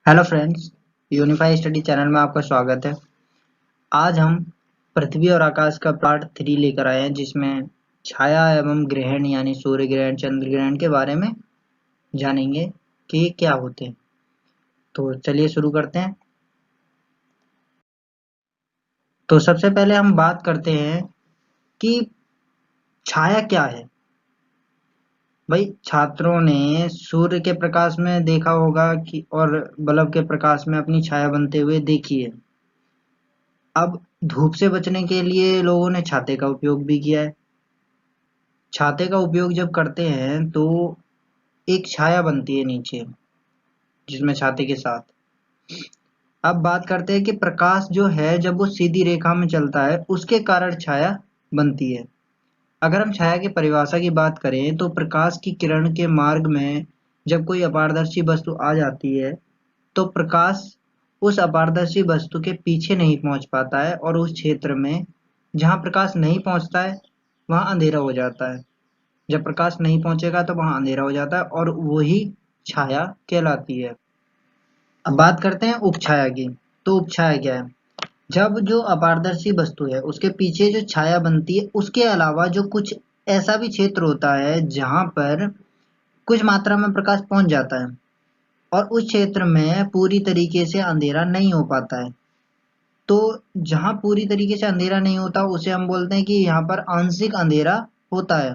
Hello friends, unify study channel में आपका स्वागत है। आज हम पृथ्वी और आकाश का पार्ट 3 लेकर आए हैं, जिसमें छाया एवं ग्रहण यानी सूर्य ग्रहण, चंद्र ग्रहण के बारे में जानेंगे कि ये क्या होते हैं। तो चलिए शुरू करते हैं। तो सबसे पहले हम बात करते हैं कि छाया क्या है। भाई, छात्रों ने सूर्य के प्रकाश में देखा होगा कि और बल्ब के प्रकाश में अपनी छाया बनते हुए देखी है। अब धूप से बचने के लिए लोगों ने छाते का उपयोग भी किया है। छाते का उपयोग जब करते हैं तो एक छाया बनती है नीचे, जिसमें छाते के साथ। अब बात करते हैं कि प्रकाश जो है जब वो सीधी रेखा में चलता है उसके कारण छाया बनती है। अगर हम छाया की परिभाषा की बात करें तो प्रकाश की किरण के मार्ग में जब कोई अपारदर्शी वस्तु आ जाती है तो प्रकाश उस अपारदर्शी वस्तु के पीछे नहीं पहुंच पाता है और उस क्षेत्र में जहां प्रकाश नहीं पहुंचता है वहां अंधेरा हो जाता है। जब प्रकाश नहीं पहुंचेगा तो वहां अंधेरा हो जाता है और वही छाया कहलाती है। अब बात करते हैं उपछाया की। तो उपछाया क्या है? जब जो अपारदर्शी वस्तु है उसके पीछे जो छाया बनती है उसके अलावा जो कुछ ऐसा भी क्षेत्र होता है जहां पर कुछ मात्रा में प्रकाश पहुंच जाता है और उस क्षेत्र में पूरी तरीके से अंधेरा नहीं हो पाता है। तो जहां पूरी तरीके से अंधेरा नहीं होता उसे हम बोलते हैं कि यहाँ पर आंशिक अंधेरा होता है।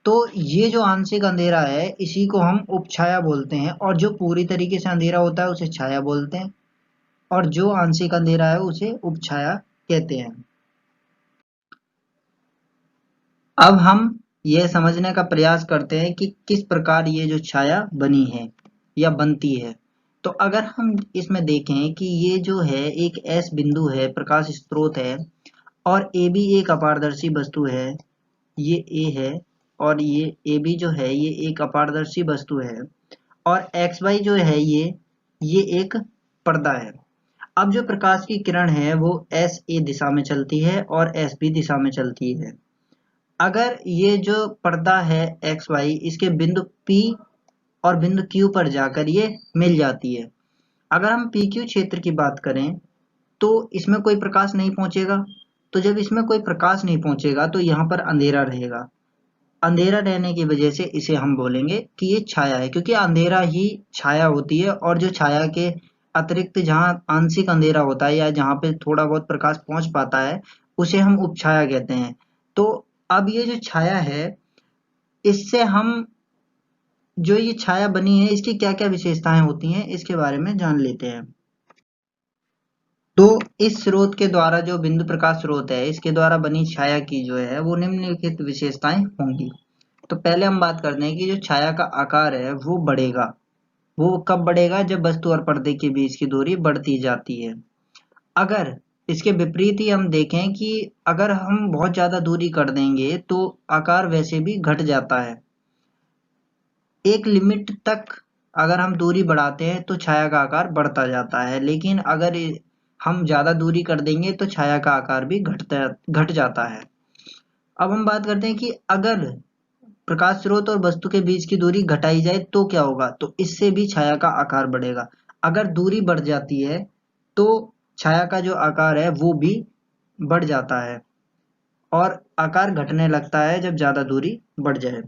तो ये जो आंशिक अंधेरा है इसी को हम उपछाया बोलते हैं, और जो पूरी तरीके से अंधेरा होता है उसे छाया बोलते हैं, और जो आंशिक अंधेरा है उसे उपछाया कहते हैं। अब हम यह समझने का प्रयास करते हैं कि किस प्रकार ये जो छाया बनी है या बनती है। तो अगर हम इसमें देखें कि ये जो है एक एस बिंदु है, प्रकाश स्रोत है, और ए भी एक अपारदर्शी वस्तु है, ये ए है, और ये ए बी जो है ये एक अपारदर्शी वस्तु है, और एक्स वाई जो है ये एक पर्दा है। अब जो प्रकाश की किरण है वो एस ए दिशा में चलती है और एस बी दिशा में चलती है। अगर ये जो पर्दा है एक्स वाई इसके बिंदु पी और बिंदु क्यू पर जाकर ये मिल जाती है। अगर हम पी क्यू क्षेत्र की बात करें तो इसमें कोई प्रकाश नहीं पहुंचेगा। तो जब इसमें कोई प्रकाश नहीं पहुंचेगा तो यहाँ पर अंधेरा रहेगा। अंधेरा रहने की वजह से इसे हम बोलेंगे कि ये छाया है, क्योंकि अंधेरा ही छाया होती है, और जो छाया के अतिरिक्त जहाँ आंशिक अंधेरा होता है या जहाँ पे थोड़ा बहुत प्रकाश पहुंच पाता है उसे हम उपछाया कहते हैं। तो अब ये जो छाया है इससे हम जो ये छाया बनी है इसकी क्या क्या विशेषताएं होती हैं इसके बारे में जान लेते हैं। तो इस स्रोत के द्वारा, जो बिंदु प्रकाश स्रोत है इसके द्वारा बनी छाया की जो है वो निम्नलिखित विशेषताएं होंगी। तो पहले हम बात करते हैं कि जो छाया का आकार है वो बढ़ेगा। वो कब बढ़ेगा? जब वस्तु और पर्दे के बीच की दूरी बढ़ती जाती है। अगर इसके विपरीत ही हम देखें कि अगर हम बहुत ज्यादा दूरी कर देंगे तो आकार वैसे भी घट जाता है। एक लिमिट तक अगर हम दूरी बढ़ाते हैं तो छाया का आकार बढ़ता जाता है, लेकिन अगर हम ज्यादा दूरी कर देंगे तो छाया का आकार भी घट जाता है। अब हम बात करते हैं कि अगर प्रकाश स्रोत और वस्तु के बीच की दूरी घटाई जाए तो क्या होगा? तो इससे भी छाया का आकार बढ़ेगा। अगर दूरी बढ़ जाती है तो छाया का जो आकार है वो भी बढ़ जाता है, और आकार घटने लगता है जब ज्यादा दूरी बढ़ जाए।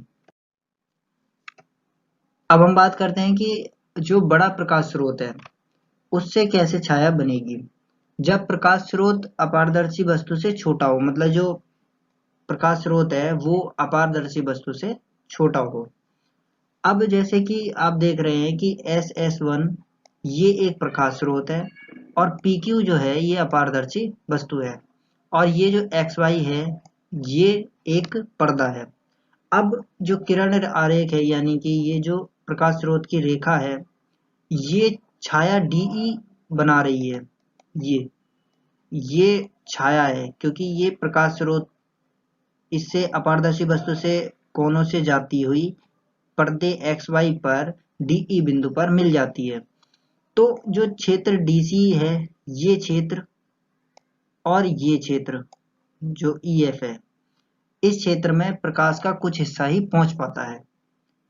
अब हम बात करते हैं कि जो बड़ा प्रकाश स्रोत है उससे कैसे छाया बनेगी। जब प्रकाश स्रोत अपारदर्शी वस्तु से छोटा हो, मतलब जो प्रकाश स्रोत है वो अपारदर्शी वस्तु से छोटा हो। अब जैसे कि आप देख रहे हैं कि एस एस वन ये एक प्रकाश स्रोत है, और पी क्यू जो है ये अपारदर्शी वस्तु है, और ये जो एक्स वाई है ये एक पर्दा है। अब जो किरण आरेख है यानी कि ये जो प्रकाश स्रोत की रेखा है ये छाया डीई बना रही है। ये ये छाया है क्योंकि ये प्रकाश स्रोत इससे अपारदर्शी वस्तु से कोनों से जाती हुई पर्दे एक्स वाई पर डीई बिंदु पर मिल जाती है। तो जो क्षेत्र डीसी है ये क्षेत्र और ये क्षेत्र जो ईएफ है, इस क्षेत्र में प्रकाश का कुछ हिस्सा ही पहुंच पाता है।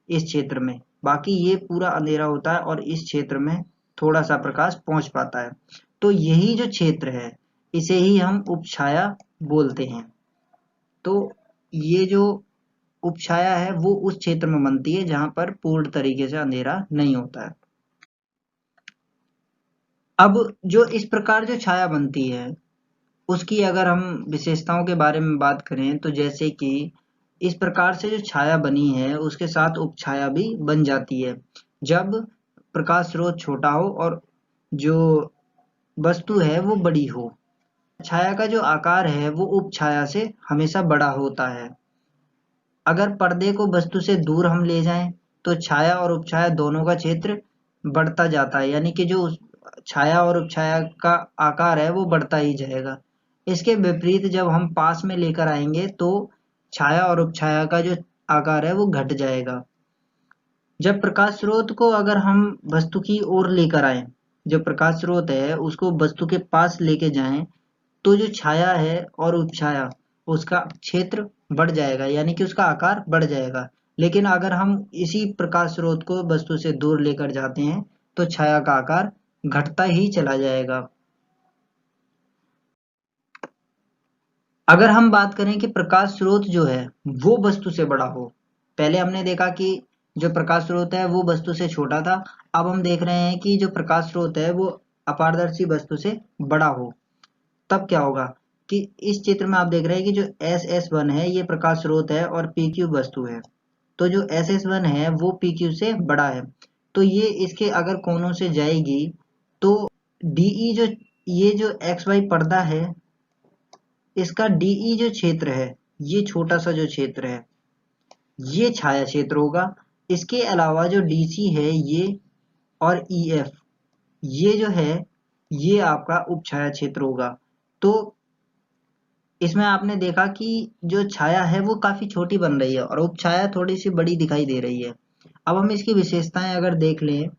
इस क्षेत्र में बाकी ये पूरा अंधेरा होता है और इस क्षेत्र में थोड़ा सा प्रकाश पहुंच पाता है। तो यही जो क्षेत्र है इसे ही हम उपछाया बोलते हैं। तो ये जो उपछाया है वो उस क्षेत्र में बनती है जहां पर पूर्ण तरीके से अंधेरा नहीं होता है। अब जो इस प्रकार जो छाया बनती है उसकी अगर हम विशेषताओं के बारे में बात करें तो जैसे कि इस प्रकार से जो छाया बनी है उसके साथ उपछाया भी बन जाती है जब प्रकाश स्रोत छोटा हो और जो वस्तु है वो बड़ी हो। छाया का जो आकार है वो उपछाया से हमेशा बड़ा होता है। अगर पर्दे को वस्तु से दूर हम ले जाएं तो छाया और उपछाया दोनों का क्षेत्र बढ़ता जाता है, यानी कि जो छाया और उपछाया का आकार है वो बढ़ता ही जाएगा। इसके विपरीत जब हम पास में लेकर आएंगे तो छाया और उपछाया का जो आकार है वो घट जाएगा। जब प्रकाश स्रोत को अगर हम वस्तु की ओर लेकर आए, जो प्रकाश स्रोत है उसको वस्तु के पास लेके जाएं तो जो छाया है और उपछाया उसका क्षेत्र बढ़ जाएगा, यानी कि उसका आकार बढ़ जाएगा। लेकिन अगर हम इसी प्रकाश स्रोत को वस्तु से दूर लेकर जाते हैं तो छाया का आकार घटता ही चला जाएगा। अगर हम बात करें कि प्रकाश स्रोत जो है वो वस्तु से बड़ा हो, पहले हमने देखा कि जो प्रकाश स्रोत है वो वस्तु से छोटा था, अब हम देख रहे हैं कि जो प्रकाश स्रोत है वो अपारदर्शी वस्तु से बड़ा हो, तब क्या होगा कि इस चित्र में आप देख रहे हैं कि जो SS1 है ये प्रकाश स्रोत है और PQ वस्तु है। तो जो SS1 है वो PQ से बड़ा है, तो ये इसके अगर कोनों से जाएगी तो DE जो ये जो XY पर्दा है इसका DE जो क्षेत्र है, ये छोटा सा जो क्षेत्र है ये छाया क्षेत्र होगा। इसके अलावा जो DC है ये और EF ये जो है ये आपका उपछाया क्षेत्र होगा। तो इसमें आपने देखा कि जो छाया है वो काफी छोटी बन रही है और उपछाया थोड़ी सी बड़ी दिखाई दे रही है। अब हम इसकी विशेषताएं अगर देख लें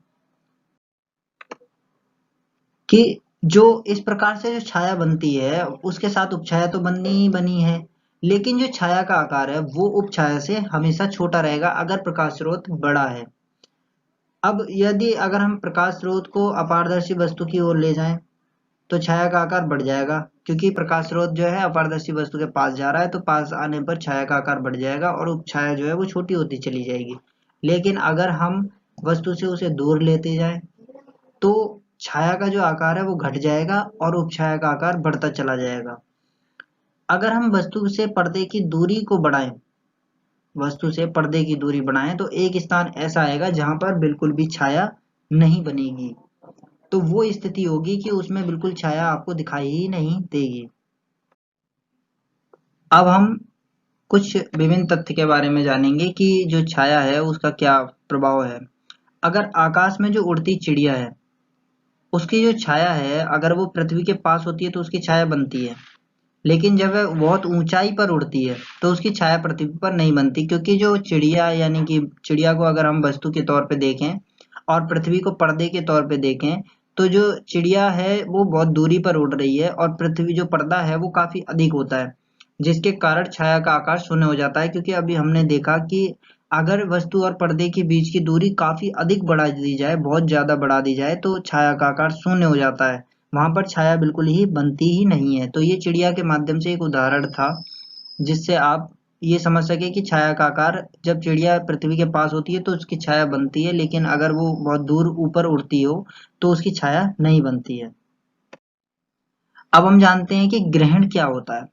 कि जो इस प्रकार से जो छाया बनती है उसके साथ उपछाया तो बननी ही बनी है, लेकिन जो छाया का आकार है वो उपछाया से हमेशा छोटा रहेगा अगर प्रकाश स्रोत बड़ा है। अब यदि अगर हम प्रकाश स्रोत को अपारदर्शी वस्तु की ओर ले जाएं तो छाया का आकार बढ़ जाएगा, क्योंकि प्रकाश स्रोत जो है अपारदर्शी वस्तु के पास जा रहा है तो पास आने पर छाया का आकार बढ़ जाएगा और उपछाया जो है वो छोटी होती चली जाएगी। लेकिन अगर हम वस्तु से उसे दूर लेते जाएं तो छाया का जो आकार है वो घट जाएगा और उपछाया का आकार बढ़ता चला जाएगा। अगर हम वस्तु से पर्दे की दूरी को बढ़ाएं, वस्तु से पर्दे की दूरी बढ़ाएं तो एक स्थान ऐसा आएगा जहां पर बिल्कुल भी छाया नहीं बनेगी, तो वो स्थिति होगी कि उसमें बिल्कुल छाया आपको दिखाई ही नहीं देगी। अब हम कुछ विभिन्न तथ्य के बारे में जानेंगे कि जो छाया है उसका क्या प्रभाव है। अगर आकाश में जो उड़ती चिड़िया है उसकी जो छाया है अगर वो पृथ्वी के पास होती है तो उसकी छाया बनती है, लेकिन जब वह बहुत ऊंचाई पर उड़ती है तो उसकी छाया पृथ्वी पर नहीं बनती, क्योंकि जो चिड़िया यानी कि चिड़िया को अगर हम वस्तु के तौर पे देखें और पृथ्वी को पर्दे के तौर पे देखें तो जो चिड़िया है वो बहुत दूरी पर उड़ रही है और पृथ्वी जो पर्दा है वो काफी अधिक होता है, जिसके कारण छाया का आकार शून्य हो जाता है। क्योंकि अभी हमने देखा कि अगर वस्तु और पर्दे के बीच की दूरी काफी अधिक बढ़ा दी जाए, बहुत ज्यादा बढ़ा दी जाए तो छाया का आकार शून्य हो जाता है, वहां पर छाया बिल्कुल ही बनती ही नहीं है। तो ये चिड़िया के माध्यम से एक उदाहरण था जिससे आप ये समझ सके कि छाया का आकार जब चिड़िया पृथ्वी के पास होती है तो उसकी छाया बनती है, लेकिन अगर वो बहुत दूर ऊपर उड़ती हो तो उसकी छाया नहीं बनती है। अब हम जानते हैं कि ग्रहण क्या होता है।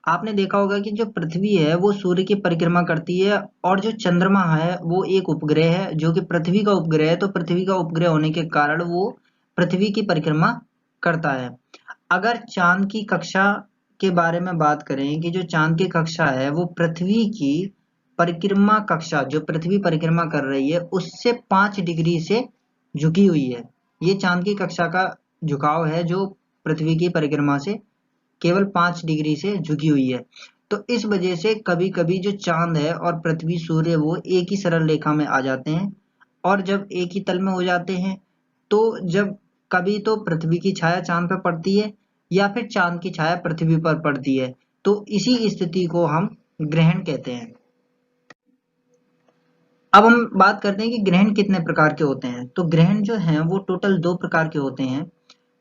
आपने देखा होगा कि जो पृथ्वी है वो सूर्य की परिक्रमा करती है और जो चंद्रमा है वो एक उपग्रह है जो कि पृथ्वी का उपग्रह है, तो पृथ्वी का उपग्रह होने के कारण वो पृथ्वी की परिक्रमा करता है। अगर चांद की कक्षा के बारे में बात करें कि जो चांद की कक्षा है वो पृथ्वी की परिक्रमा कक्षा जो पृथ्वी परिक्रमा कर रही है उससे 5 डिग्री से झुकी हुई है। ये चांद की कक्षा का झुकाव है जो पृथ्वी की परिक्रमा से केवल 5 डिग्री से झुकी हुई है। तो इस वजह से कभी कभी जो चांद है और पृथ्वी सूर्य वो एक ही सरल रेखा में आ जाते हैं, और जब एक ही तल में हो जाते हैं तो जब कभी तो पृथ्वी की छाया चांद पर पड़ती है या फिर चांद की छाया पृथ्वी पर पड़ती है, तो इसी स्थिति को हम ग्रहण कहते हैं। अब हम बात करते हैं कि ग्रहण कितने प्रकार के होते हैं। तो ग्रहण जो हैं वो टोटल 2 प्रकार के होते हैं।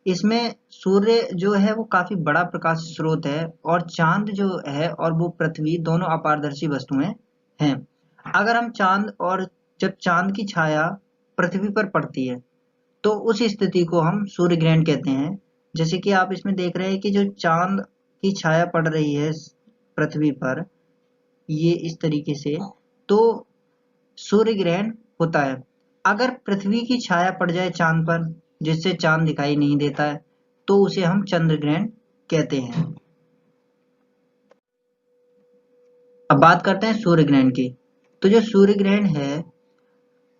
इसमें सूर्य जो है वो काफी बड़ा प्रकाश स्रोत है और चांद जो है और वो पृथ्वी दोनों अपारदर्शी वस्तुएं हैं। अगर हम चांद और जब चांद की छाया पृथ्वी पर पड़ती है तो उस स्थिति को हम सूर्य ग्रहण कहते हैं। जैसे कि आप इसमें देख रहे हैं कि जो चांद की छाया पड़ रही है पृथ्वी पर, ये इस तरीके से, तो सूर्य ग्रहण होता है। अगर पृथ्वी की छाया पड़ जाए चांद पर जिससे चांद दिखाई नहीं देता है तो उसे हम चंद्र ग्रहण कहते हैं। अब बात करते हैं सूर्य ग्रहण की। तो जो सूर्य ग्रहण है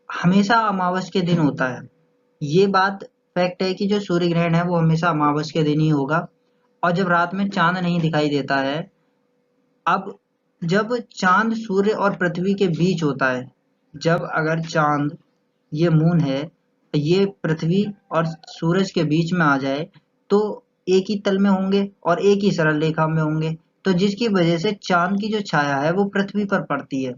हमेशा अमावस के दिन होता है। ये बात फैक्ट है कि जो सूर्य ग्रहण है वो हमेशा अमावस के दिन ही होगा और जब रात में चांद नहीं दिखाई देता है। अब जब चांद सूर्य और पृथ्वी के बीच होता है, जब अगर चांद, ये मून है, ये पृथ्वी और सूरज के बीच में आ जाए तो एक ही तल में होंगे और एक ही सरल रेखा में होंगे, तो जिसकी वजह से चांद की जो छाया है वो पृथ्वी पर पड़ती है।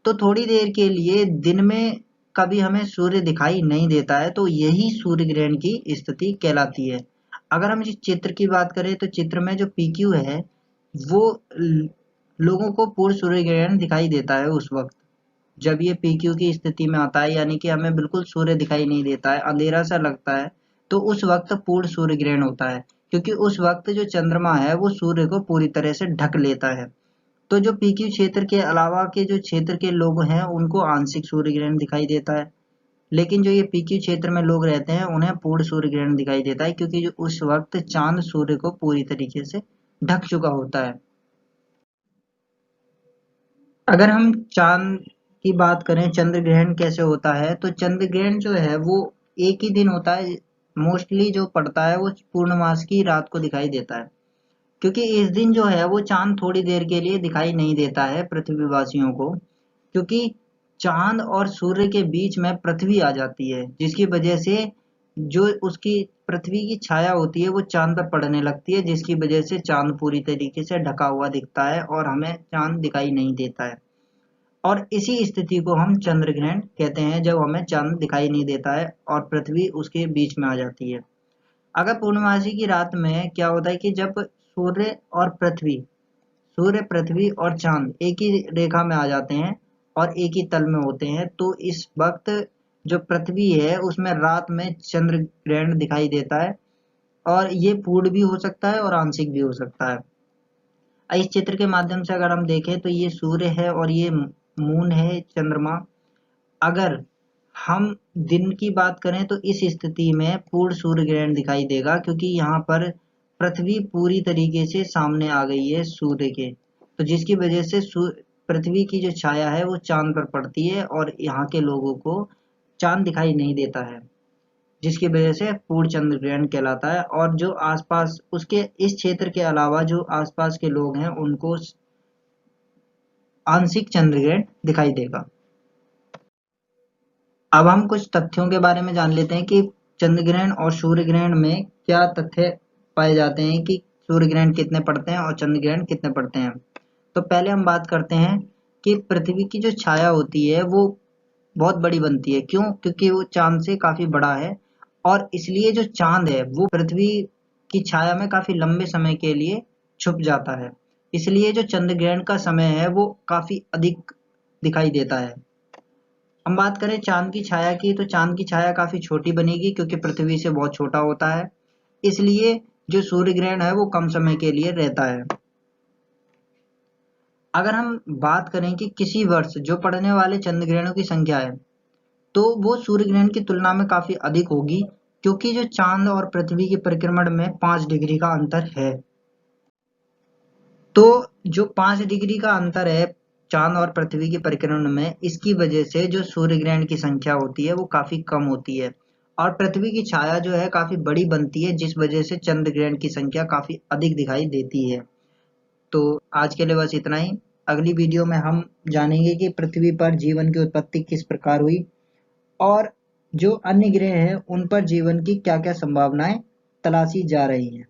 तो थोड़ी देर के लिए दिन में कभी हमें सूर्य दिखाई नहीं देता है, तो यही सूर्य ग्रहण की स्थिति कहलाती है। अगर हम इस चित्र की बात करें तो चित्र में जो PQ है वो लोगों को पूर्ण सूर्य ग्रहण दिखाई देता है उस वक्त जब ये PQ की स्थिति में आता है, यानी कि हमें बिल्कुल सूर्य दिखाई नहीं देता है, अंधेरा सा लगता है, तो उस वक्त पूर्ण सूर्य ग्रहण होता है, क्योंकि उस वक्त जो चंद्रमा है वो सूर्य को पूरी तरह से ढक लेता है। तो जो PQ क्षेत्र के अलावा के जो क्षेत्र के लोग हैं उनको आंशिक सूर्य ग्रहण दिखाई देता है, लेकिन जो ये PQ क्षेत्र में लोग रहते हैं उन्हें पूर्ण सूर्य ग्रहण दिखाई देता है, क्योंकि जो उस वक्त चांद सूर्य को पूरी तरीके से ढक चुका होता है। अगर हम चांद की बात करें, चंद्र ग्रहण कैसे होता है, तो चंद्र ग्रहण जो है वो एक ही दिन होता है। मोस्टली जो पड़ता है वो पूर्णमास की रात को दिखाई देता है, क्योंकि इस दिन जो है वो चांद थोड़ी देर के लिए दिखाई नहीं देता है पृथ्वीवासियों को, क्योंकि चांद और सूर्य के बीच में पृथ्वी आ जाती है, जिसकी वजह से जो उसकी पृथ्वी की छाया होती है वो चांद पर पड़ने लगती है, जिसकी वजह से चांद पूरी तरीके से ढका हुआ दिखता है और हमें चांद दिखाई नहीं देता है। और इसी स्थिति को हम चंद्र ग्रहण कहते हैं, जब हमें चांद दिखाई नहीं देता है और पृथ्वी उसके बीच में आ जाती है। अगर पूर्णमासी की रात में क्या होता है कि जब सूर्य पृथ्वी और चांद एक ही रेखा में आ जाते हैं और एक ही तल में होते हैं, तो इस वक्त जो पृथ्वी है उसमें रात में चंद्र ग्रहण दिखाई देता है, और ये पूर्ण भी हो सकता है और आंशिक भी हो सकता है। इस चित्र के माध्यम से अगर हम देखें तो ये सूर्य है और ये मून है, चंद्रमा। अगर हम दिन की बात करें तो इस स्थिति में पूर्ण सूर्य ग्रहण दिखाई देगा, क्योंकि यहाँ पर पृथ्वी पूरी तरीके से सामने आ गई है सूर्य के, तो जिसकी वजह से पृथ्वी की जो छाया है वो चांद पर पड़ती है और यहाँ के लोगों को चांद दिखाई नहीं देता है, जिसकी वजह से पूर्ण चंद्र ग्रहण कहलाता है। और जो आसपास उसके इस क्षेत्र के अलावा जो आसपास के लोग हैं उनको आंशिक चंद्र ग्रहण दिखाई देगा। अब हम कुछ तथ्यों के बारे में जान लेते हैं कि चंद्र ग्रहण और सूर्य ग्रहण में क्या तथ्य पाए जाते हैं, कि सूर्य ग्रहण कितने पड़ते हैं और चंद्र ग्रहण कितने पड़ते हैं। तो पहले हम बात करते हैं कि पृथ्वी की जो छाया होती है वो बहुत बड़ी बनती है। क्यों? क्योंकि वो चांद से काफी बड़ा है और इसलिए जो चांद है वो पृथ्वी की छाया में काफी लंबे समय के लिए छुप जाता है, इसलिए जो चंद्र ग्रहण का समय है वो काफी अधिक दिखाई देता है। हम बात करें चांद की छाया की, तो चांद की छाया काफी छोटी बनेगी क्योंकि पृथ्वी से बहुत छोटा होता है, इसलिए जो सूर्य ग्रहण है वो कम समय के लिए रहता है। अगर हम बात करें कि किसी वर्ष जो पड़ने वाले चंद्र ग्रहणों की संख्या है तो वो सूर्य ग्रहण की तुलना में काफी अधिक होगी, क्योंकि जो चांद और पृथ्वी के परिक्रमण में 5 डिग्री का अंतर है। तो जो 5 डिग्री का अंतर है चांद और पृथ्वी के परिक्रमण में, इसकी वजह से जो सूर्य ग्रहण की संख्या होती है वो काफी कम होती है और पृथ्वी की छाया जो है काफी बड़ी बनती है, जिस वजह से चंद्र ग्रहण की संख्या काफी अधिक दिखाई देती है। तो आज के लिए बस इतना ही। अगली वीडियो में हम जानेंगे कि पृथ्वी पर जीवन की उत्पत्ति किस प्रकार हुई और जो अन्य ग्रह हैं उन पर जीवन की क्या क्या संभावनाएं तलाशी जा रही हैं।